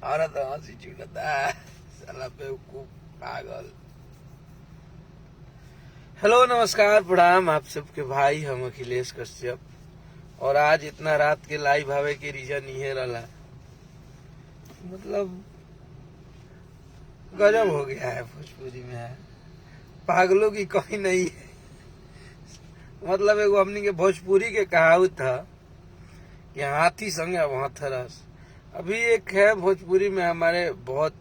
औरत हंसी छूटता है, साला बेवकूफ पागल। हेलो नमस्कार प्रणाम आप सबके भाई, हम अखिलेश कश्यप। और आज इतना रात के लाइव आवे के रीजन ये रहा, मतलब गजब हो गया है भोजपुरी में, पागलों की कमी नहीं है। मतलब एगो हमनी के भोजपुरी के कहावत था कि हाथी संगे हथरस। अभी एक है भोजपुरी में हमारे बहुत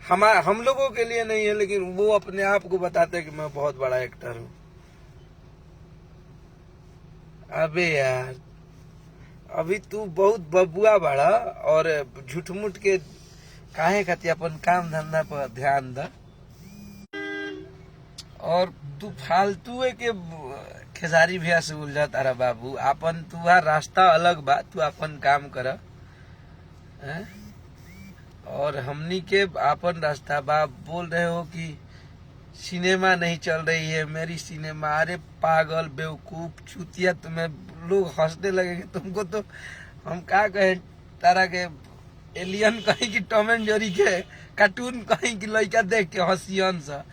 हम लोगों के लिए नहीं है, लेकिन वो अपने आप को बताते हैं कि मैं बहुत बड़ा एक्टर हूँ। अबे यार, अभी तू बहुत बबुआ बड़ा और झूठमुठ के काहे खातिर अपन काम धंधा पर ध्यान द। और तू फालतू के खेसारी भैया से उलझा तारा बाबू, अपन तुहार रास्ता अलग बा, तू अपन काम कर। और हमनी के अपन रास्ता बा। बोल रहे हो कि सिनेमा नहीं चल रही है, मेरी सिनेमा। अरे पागल बेवकूफ चूतिया, तुम्हें लोग हंसने लगेंगे तुमको तो हम क्या कहे तारा के, एलियन कहीं की टॉम एंड जेरी के कार्टून कहीं की लड़का देख के हंसियन सा।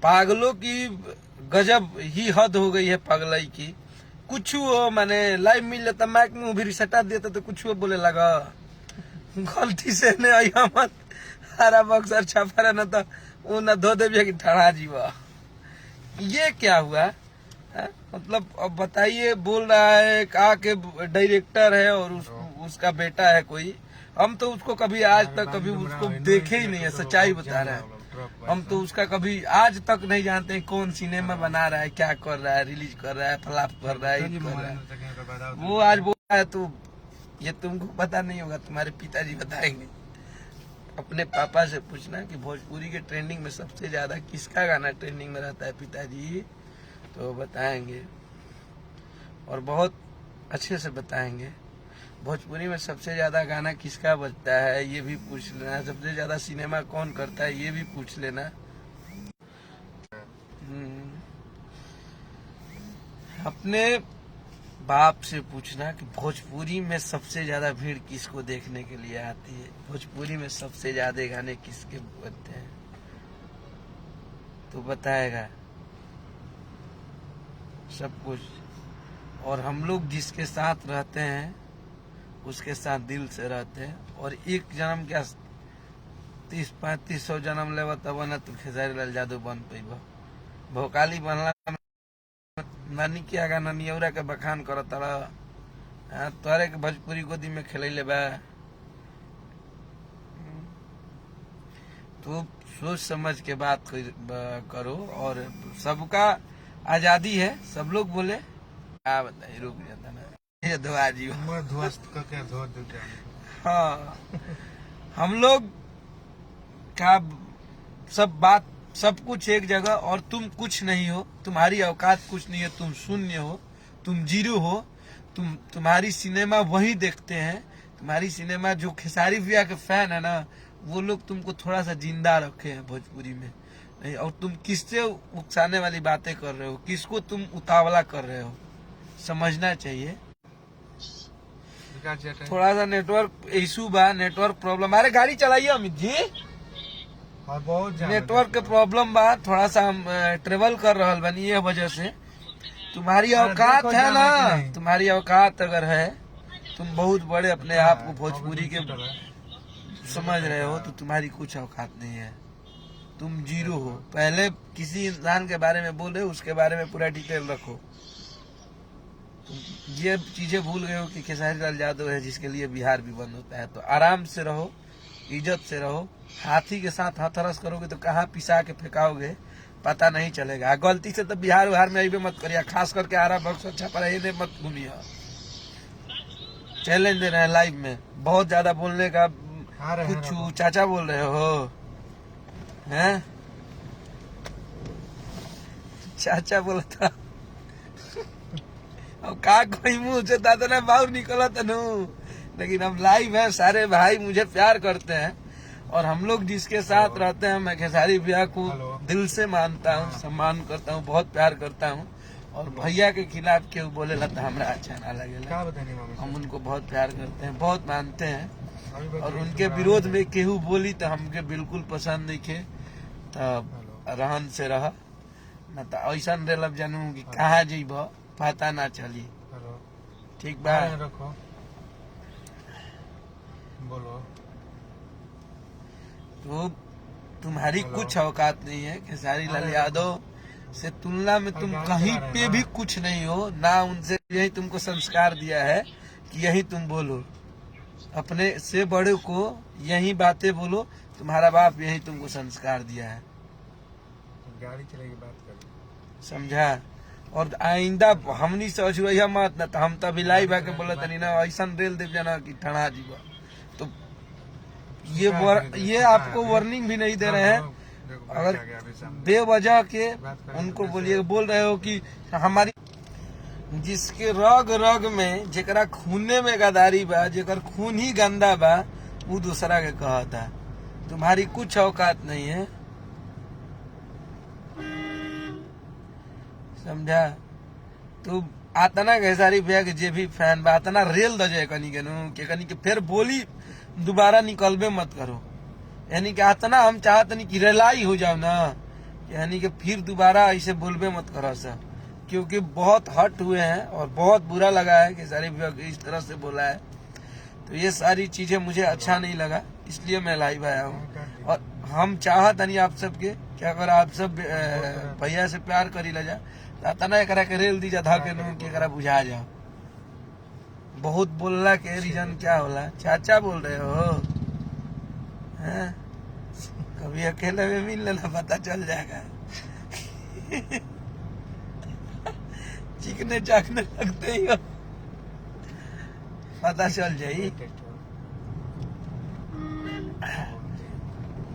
पागलों की गजब ही हद हो गई है पगलई की। कुछ हो माने लाइव मिल जाता, माइक में भी सटा देता तो कुछ हो बोले लगा। गलती से ने आया मत हरा बक्सर छापा न तो वो न धो दे कि ठड़ा जीवा। ये क्या हुआ है? मतलब अब बताइए, बोल रहा है आके डायरेक्टर है और उसका बेटा है कोई। हम तो उसको कभी आज तक कभी उसको देखे ही नहीं है, सच्चाई बता रहा है। हम तो उसका कभी आज तक नहीं जानते हैं कौन सिनेमा बना रहा है, क्या कर रहा है, रिलीज कर रहा है, फ्लॉप कर रहा है, कर रहा है। वो आज बोल रहा है तो ये तुमको पता नहीं होगा, तुम्हारे पिताजी बताएंगे। अपने पापा से पूछना कि भोजपुरी के ट्रेंडिंग में सबसे ज्यादा किसका गाना ट्रेंडिंग में रहता है पिताजी, तो बताएंगे और बहुत अच्छे से बताएंगे। भोजपुरी में सबसे ज्यादा गाना किसका बजता है ये भी पूछ लेना, सबसे ज्यादा सिनेमा कौन करता है ये भी पूछ लेना। अपने बाप से पूछना कि भोजपुरी में सबसे ज्यादा भीड़ किसको देखने के लिए आती है, भोजपुरी में सबसे ज्यादा गाने किसके बनते हैं, तो बताएगा सब कुछ। और हम लोग जिसके साथ रहते हैं उसके साथ दिल से रहते हैं। और एक जन्म क्या 30-3500 जन्म लेवा तब न तू खेसारी लाल यादव बन पैब। भोकाली बनला नानी के आगा ननियौरा के बखान कर तोरे के भोजपुरी गोदी में खेले बा। तो सोच समझ के बात करो। और सबका आजादी है, सब लोग बोले क्या बताइए, रुक जाता ना ये धोआ जी। हाँ, हम लोग का सब बात सब कुछ एक जगह, और तुम कुछ नहीं हो, तुम्हारी औकात कुछ नहीं है, तुम शून्य हो, तुम जीरो हो। तुम्हारी सिनेमा वही देखते हैं, तुम्हारी सिनेमा जो खेसारी भैया के फैन है ना, वो लोग तुमको थोड़ा सा जिंदा रखे हैं भोजपुरी में नहीं। और तुम किससे उकसाने वाली बातें कर रहे हो, किसको तुम उतावला कर रहे हो, समझना चाहिए। थोड़ा सा नेटवर्क इशू बा, नेटवर्क प्रॉब्लम। अरे गाड़ी चलाइए अमित जी, नेटवर्क के प्रॉब्लम बा, थोड़ा सा हम ट्रेवल कर रहा बनी, ये वजह से। तुम्हारी औकात है ना, तुम्हारी औकात अगर है, तुम बहुत बड़े अपने आप को भोजपुरी के समझ रहे हो, तो तुम्हारी कुछ औकात नहीं है, तुम जीरो हो। पहले किसी इंसान के बारे में बोल रहे हो, उसके बारे में पूरा डिटेल रखो। ये चीजें भूल गए हो कि खेसारी लाल यादव है जिसके लिए बिहार भी बंद होता है। तो आराम से रहो, इज्जत से रहो। हाथी के साथ हथरस करोगे तो कहाँ पिसा के फेंकाओगे पता नहीं चलेगा। गलती से तो बिहार में अभी मत करिए, खास करके आरा बक्सर छपरा ये मत घूमिए। चैलेंज दे रहे हैं लाइव में, बहुत ज्यादा बोलने का। कुछ चाचा बोल रहे हो हैं? चाचा बोला था अब का कोई मुंह से दादा बाहर निकला तनु। लेकिन हम लाइव है, सारे भाई मुझे प्यार करते हैं, और हम लोग जिसके साथ रहते हैं, मैं खेसारी भैया को दिल से मानता हूँ, सम्मान करता हूँ, बहुत प्यार करता हूँ। और भैया के खिलाफ केहू बोलेला तो हमरा अच्छा ना लगेला। हम उनको बहुत प्यार करते हैं, बहुत मानते हैं। और उनके विरोध में केहू बोली तो हमके बिल्कुल पसंद नहीं खे, तब रहन से रह न तो ऐसा रेलब जानू कि कहाँ जीब पता ना चली। ठीक बा, रखो बोलो। तो तुम्हारी कुछ औकात नहीं है खेसारी लाल यादव से तुलना में, तुम कहीं पे भी कुछ नहीं हो ना। उनसे यही तुमको संस्कार दिया है कि यही तुम बोलो, अपने से बड़े को यही बातें बोलो। तुम्हारा बाप यही तुमको संस्कार दिया है, गाड़ी चलेगी बात कर, समझा। और आइंदा हमनी से अछुआ मत ना, तो हम तो अभी लाइव आके बोला तनी ना ऐसा रेल देव जाना कि ठड़ा जीवा। तो ये आपको वार्निंग भी नहीं दे रहे हैं। अगर बेवजह के उनको बोल रहे हो कि हमारी, जिसके रग रग में जेकरा खूने में गदारी बा, जेकर खून ही गंदा बा, वो दूसरा के कहता तुम्हारी कुछ औकात नहीं है, समझा। तो आतना खेसारी भैया के जे भी फैन बा आतना रेल द जाए कनी के फिर बोली दोबारा निकलबे मत करो। यानी कि आतना हम चाहते नहीं कि रेलाई हो जाओ ना, यानी कि फिर दोबारा ऐसे बोलबे मत करो सर, क्योंकि बहुत हट हुए हैं और बहुत बुरा लगा है कि सारी विभाग इस तरह से बोला है। तो ये सारी चीजें मुझे अच्छा नहीं लगा, इसलिए मैं लाइव आया हूँ। और हम चाहत नहीं आप सबके क्या अगर आप सब भैया से प्यार करी ला जा तना एक के रेल दी जा धा के नु के बुझा जाओ। बहुत बोलला के रीजन क्या होला, चाचा बोल रहे हो हैं? कभी अकेले में मिल लेना, पता चल जाएगा। चिकने चाकने लगते ही हो, पता चल जाई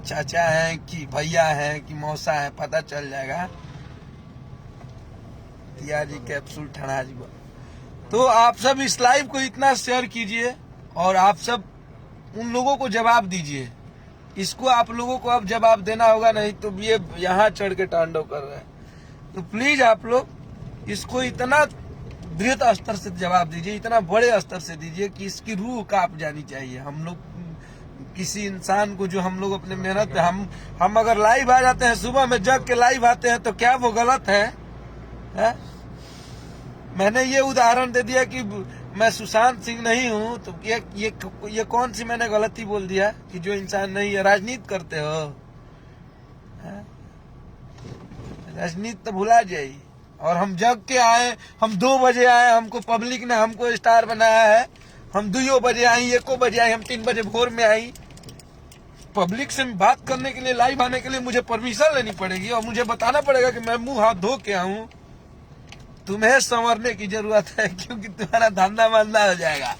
चाचा है कि भैया है कि मौसा है, पता चल जाएगा। तियारी कैप्सूल ठड़ा जी। तो आप सब इस लाइव को इतना शेयर कीजिए और आप सब उन लोगों को जवाब दीजिए। इसको आप लोगों को अब जवाब देना होगा, नहीं तो ये यहाँ चढ़ के तांडव कर रहे हैं। तो प्लीज आप लोग इसको इतना बृहत स्तर से जवाब दीजिए, इतना बड़े स्तर से दीजिए कि इसकी रूह कांप जानी चाहिए। हम लोग किसी इंसान को जो हम लोग अपने मेहनत पे हम अगर लाइव आ जाते हैं, सुबह में जग के लाइव आते हैं, तो क्या वो गलत है? मैंने ये उदाहरण दे दिया कि मैं सुशांत सिंह नहीं हूँ, तो ये कौन सी मैंने गलती बोल दिया कि जो इंसान नहीं है? राजनीति करते हो, राजनीति तो भुला जाइए। और हम जग के आए, हम 2 बजे आए, हमको पब्लिक ने हमको स्टार बनाया है। हम 2 बजे आई, 1 बजे आई, हम 3 बजे भोर में आई। पब्लिक से बात करने के लिए, लाइव आने के लिए मुझे परमिशन लेनी पड़ेगी और मुझे बताना पड़ेगा कि मैं मुंह हाथ धो के आऊं। तुम्हें संवरने की जरूरत है, क्योंकि तुम्हारा धंधा मंदा हो जाएगा।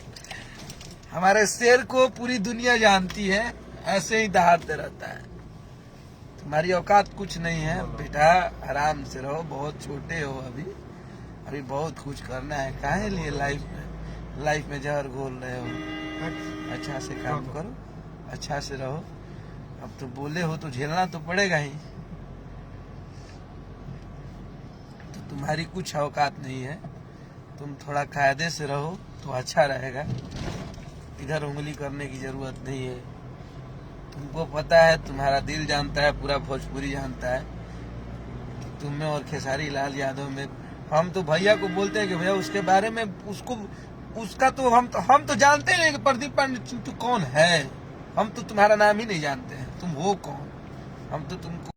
हमारे शेर को पूरी दुनिया जानती है, ऐसे ही दहाड़ते रहता है। तुम्हारी औकात कुछ नहीं है बेटा, आराम से रहो, बहुत छोटे हो अभी बहुत कुछ करना है। काहे लिए लाइफ में जहर घोल रहे हो? अच्छा से काम करो, अच्छा से रहो। अब तो बोले हो तो झेलना तो पड़ेगा ही। तो तुम्हारी कुछ औकात नहीं है, तुम थोड़ा कायदे से रहो तो अच्छा रहेगा। इधर उंगली करने की जरूरत नहीं है। तुमको पता है, तुम्हारा दिल जानता है, पूरा भोजपुरी जानता है तुम में और खेसारी लाल यादव में। हम तो भैया को बोलते हैं कि भैया उसके बारे में उसका तो हम तो जानते नहीं कि प्रदीप पांडे चिंटू कौन है। हम तो तुम्हारा नाम ही नहीं जानते हैं, तुम हो कौन। हम तो तुमको